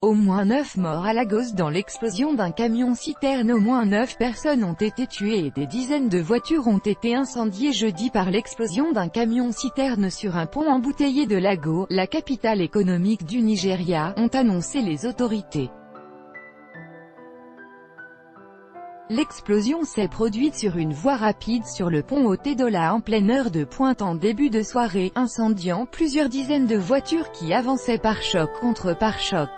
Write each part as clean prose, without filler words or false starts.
Au moins 9 morts à Lagos dans l'explosion d'un camion-citerne. Au moins 9 personnes ont été tuées et des dizaines de voitures ont été incendiées jeudi par l'explosion d'un camion-citerne sur un pont embouteillé de Lagos, la capitale économique du Nigeria, ont annoncé les autorités. L'explosion s'est produite sur une voie rapide sur le pont Otedola en pleine heure de pointe en début de soirée, incendiant plusieurs dizaines de voitures qui avançaient par choc contre pare-choc.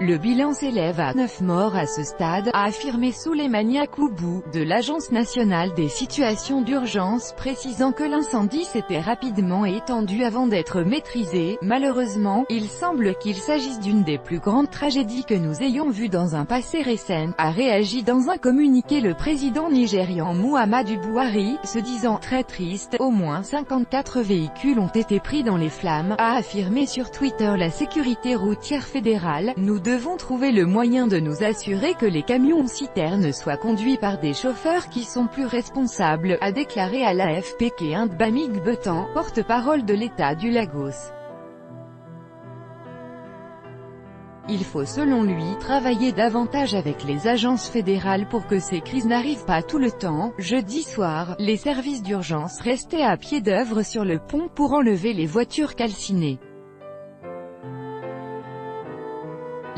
Le bilan s'élève à 9 morts à ce stade, a affirmé Souleymane Yakubu, de l'Agence nationale des situations d'urgence, précisant que l'incendie s'était rapidement étendu avant d'être maîtrisé. Malheureusement, il semble qu'il s'agisse d'une des plus grandes tragédies que nous ayons vues dans un passé récent, a réagi dans un communiqué le président nigérian Muhammadu Buhari, se disant très triste. Au moins 54 véhicules ont été pris dans les flammes, a affirmé sur Twitter la sécurité routière fédérale. Nous devons trouver le moyen de nous assurer que les camions-citernes soient conduits par des chauffeurs qui sont plus responsables, a déclaré à l'AFP Kehinde Bamigbetan, porte-parole de l'État du Lagos. Il faut selon lui travailler davantage avec les agences fédérales pour que ces crises n'arrivent pas tout le temps. Jeudi soir, les services d'urgence restaient à pied d'œuvre sur le pont pour enlever les voitures calcinées.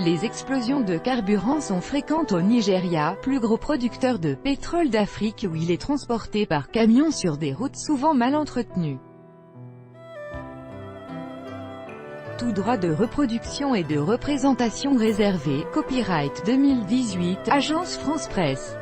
Les explosions de carburant sont fréquentes au Nigeria, plus gros producteur de pétrole d'Afrique où il est transporté par camion sur des routes souvent mal entretenues. Tout droit de reproduction et de représentation réservé. Copyright 2018, Agence France Presse.